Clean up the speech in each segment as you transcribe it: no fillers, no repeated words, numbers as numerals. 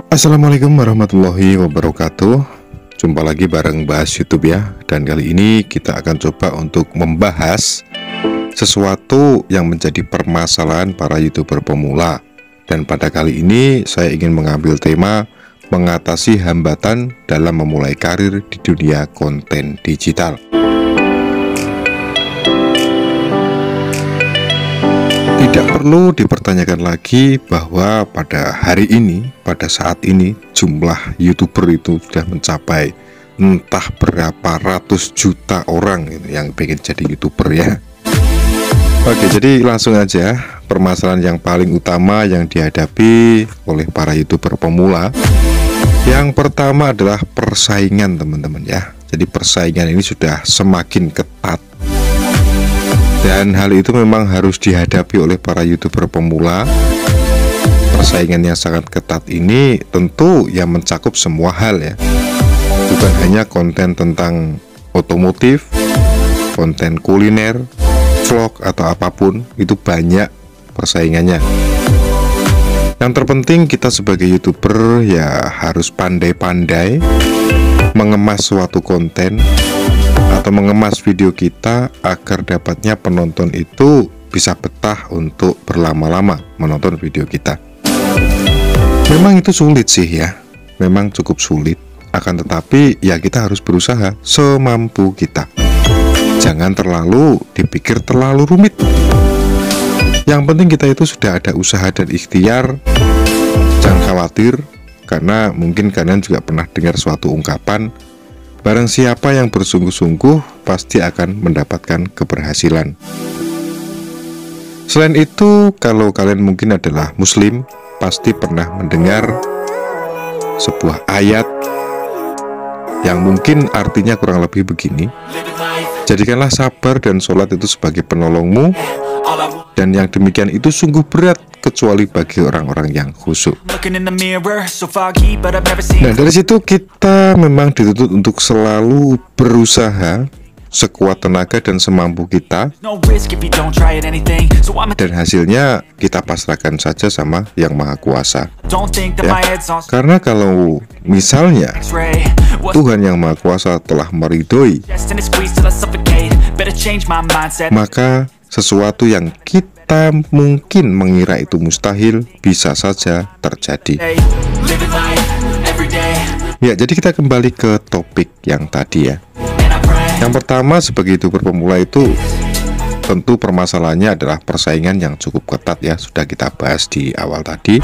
Assalamualaikum warahmatullahi wabarakatuh. Jumpa lagi bareng Bahas YouTube ya. Dan kali ini kita akan coba untuk membahas sesuatu yang menjadi permasalahan para YouTuber pemula. Dan pada kali ini saya ingin mengambil tema mengatasi hambatan dalam memulai karir di dunia konten digital. Tidak perlu dipertanyakan lagi bahwa pada hari ini, pada saat ini, jumlah YouTuber itu sudah mencapai entah berapa ratus juta orang yang pengen jadi YouTuber ya. Oke, jadi langsung aja, permasalahan yang paling utama yang dihadapi oleh para YouTuber pemula. Yang pertama adalah persaingan, teman-teman ya. Jadi persaingan ini sudah semakin ketat. Dan hal itu memang harus dihadapi oleh para YouTuber pemula. Persaingan yang sangat ketat ini tentu yang mencakup semua hal ya. Bukan hanya konten tentang otomotif, konten kuliner, vlog atau apapun, itu banyak persaingannya. Yang terpenting kita sebagai YouTuber ya harus pandai-pandai mengemas suatu konten atau mengemas video kita agar dapatnya penonton itu bisa betah untuk berlama-lama menonton video kita. Memang itu sulit sih ya, memang cukup sulit. Akan tetapi ya kita harus berusaha semampu kita. Jangan terlalu dipikir terlalu rumit. Yang penting kita itu sudah ada usaha dan ikhtiar. Jangan khawatir, karena mungkin kalian juga pernah dengar suatu ungkapan, barang siapa yang bersungguh-sungguh pasti akan mendapatkan keberhasilan. Selain itu, kalau kalian mungkin adalah muslim, pasti pernah mendengar sebuah ayat yang mungkin artinya kurang lebih begini: jadikanlah sabar dan sholat itu sebagai penolongmu, dan yang demikian itu sungguh berat kecuali bagi orang-orang yang khusyuk. Nah, dari situ kita memang dituntut untuk selalu berusaha sekuat tenaga dan semampu kita, dan hasilnya kita pasrahkan saja sama Yang Maha Kuasa ya. Karena kalau misalnya Tuhan Yang Maha Kuasa telah meridhoi, maka sesuatu yang kita mungkin mengira itu mustahil bisa saja terjadi. Ya, jadi kita kembali ke topik yang tadi ya. Yang pertama, sebagai YouTuber pemula itu tentu permasalahannya adalah persaingan yang cukup ketat ya, sudah kita bahas di awal tadi.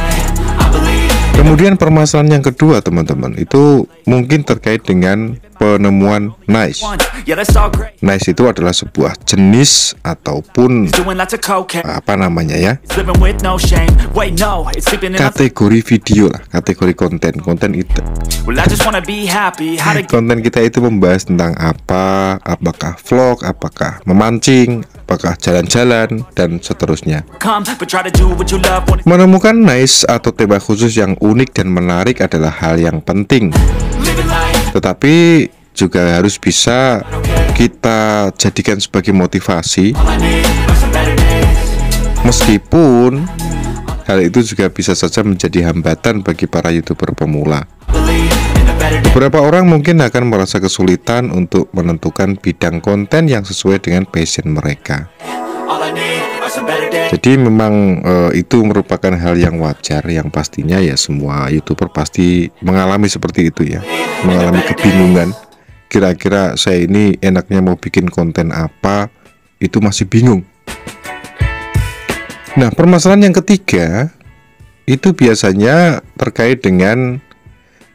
Kemudian permasalahan yang kedua, teman-teman, itu mungkin terkait dengan penemuan niche. Niche itu adalah sebuah jenis ataupun apa namanya ya, kategori video lah, kategori konten itu. Konten kita itu membahas tentang apa, apakah vlog, apakah memancing, apakah jalan-jalan, dan seterusnya. Menemukan niche atau tema khusus yang unik dan menarik adalah hal yang penting, tetapi juga harus bisa kita jadikan sebagai motivasi, meskipun hal itu juga bisa saja menjadi hambatan bagi para YouTuber pemula. Beberapa orang mungkin akan merasa kesulitan untuk menentukan bidang konten yang sesuai dengan passion mereka. Jadi memang itu merupakan hal yang wajar, yang pastinya ya semua YouTuber pasti mengalami seperti itu ya, mengalami kebingungan. Kira-kira saya ini enaknya mau bikin konten apa, itu masih bingung. Nah, permasalahan yang ketiga itu biasanya terkait dengan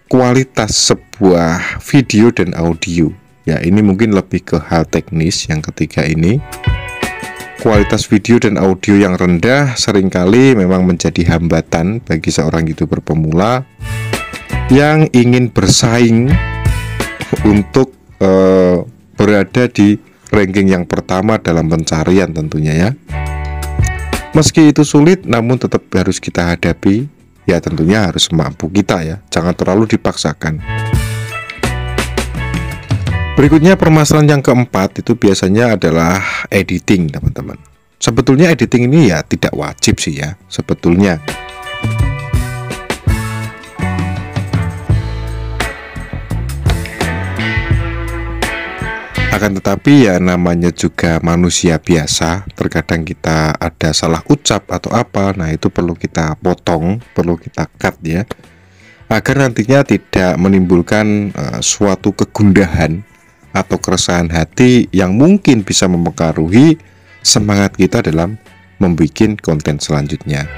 kualitas sebuah video dan audio. Ya, ini mungkin lebih ke hal teknis yang ketiga ini. Kualitas video dan audio yang rendah seringkali memang menjadi hambatan bagi seorang YouTuber pemula yang ingin bersaing untuk berada di ranking yang pertama dalam pencarian tentunya ya. Meski itu sulit, namun tetap harus kita hadapi. Ya tentunya harus mampu kita ya, jangan terlalu dipaksakan. Berikutnya permasalahan yang keempat itu biasanya adalah editing, teman-teman. Sebetulnya editing ini ya tidak wajib sih ya sebetulnya. Akan tetapi ya namanya juga manusia biasa, terkadang kita ada salah ucap atau apa, nah itu perlu kita potong, perlu kita cut ya, agar nantinya tidak menimbulkan suatu kegundahan atau keresahan hati yang mungkin bisa mempengaruhi semangat kita dalam membuat konten selanjutnya.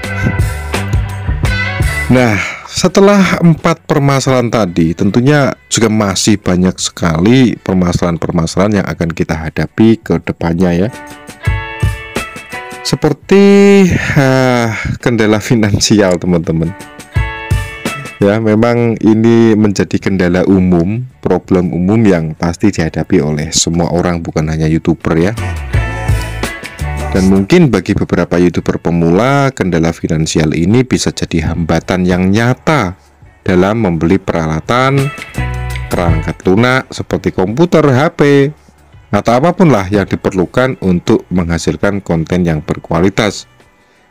Nah, setelah 4 permasalahan tadi, tentunya juga masih banyak sekali permasalahan-permasalahan yang akan kita hadapi ke depannya ya. Seperti kendala finansial teman-teman. Ya, memang ini menjadi kendala umum, problem umum yang pasti dihadapi oleh semua orang, bukan hanya YouTuber ya. Dan mungkin bagi beberapa YouTuber pemula, kendala finansial ini bisa jadi hambatan yang nyata dalam membeli peralatan, perangkat lunak seperti komputer, HP, atau apapun lah yang diperlukan untuk menghasilkan konten yang berkualitas.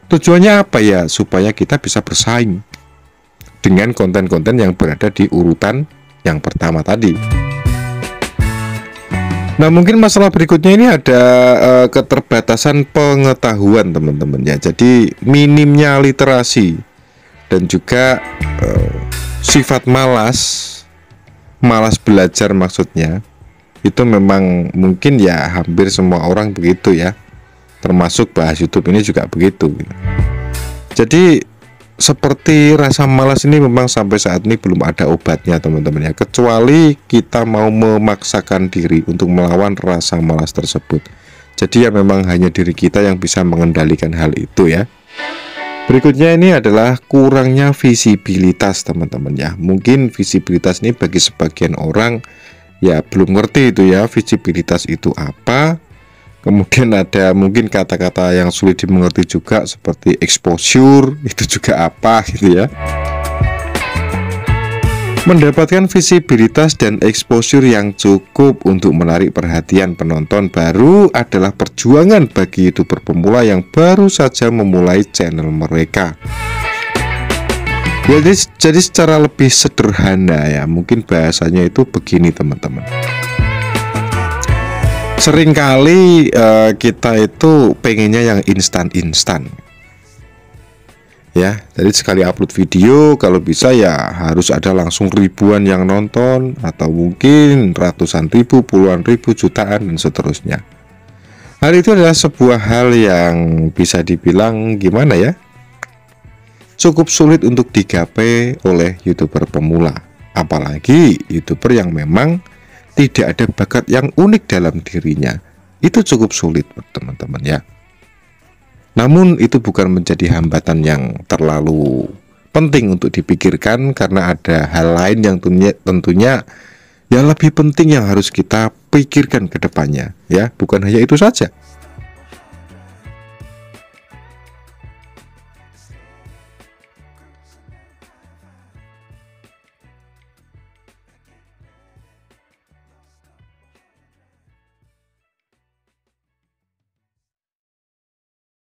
Tujuannya apa ya? Supaya kita bisa bersaing dengan konten-konten yang berada di urutan yang pertama tadi. Nah, mungkin masalah berikutnya ini ada keterbatasan pengetahuan teman-teman ya. Jadi minimnya literasi dan juga sifat malas belajar maksudnya. Itu memang mungkin ya hampir semua orang begitu ya. Termasuk bahas YouTube ini juga begitu gitu. Jadi seperti rasa malas ini memang sampai saat ini belum ada obatnya teman-teman ya, kecuali kita mau memaksakan diri untuk melawan rasa malas tersebut. Jadi ya memang hanya diri kita yang bisa mengendalikan hal itu ya. Berikutnya ini adalah kurangnya visibilitas teman-teman ya. Mungkin visibilitas ini bagi sebagian orang ya belum ngerti itu ya, visibilitas itu apa. Kemudian ada mungkin kata-kata yang sulit dimengerti juga seperti exposure, itu juga apa gitu ya. Mendapatkan visibilitas dan exposure yang cukup untuk menarik perhatian penonton baru adalah perjuangan bagi YouTuber pemula yang baru saja memulai channel mereka. Jadi secara lebih sederhana ya, mungkin bahasanya itu begini teman-teman. Seringkali kita itu pengennya yang instan-instan ya. Jadi sekali upload video kalau bisa ya harus ada langsung ribuan yang nonton, atau mungkin ratusan ribu, puluhan ribu, jutaan, dan seterusnya. Hal itu adalah sebuah hal yang bisa dibilang gimana ya, cukup sulit untuk digapai oleh YouTuber pemula. Apalagi YouTuber yang memang tidak ada bakat yang unik dalam dirinya. Itu cukup sulit teman-teman ya. Namun itu bukan menjadi hambatan yang terlalu penting untuk dipikirkan, karena ada hal lain yang tentunya yang lebih penting yang harus kita pikirkan ke depannya ya. Bukan hanya itu saja.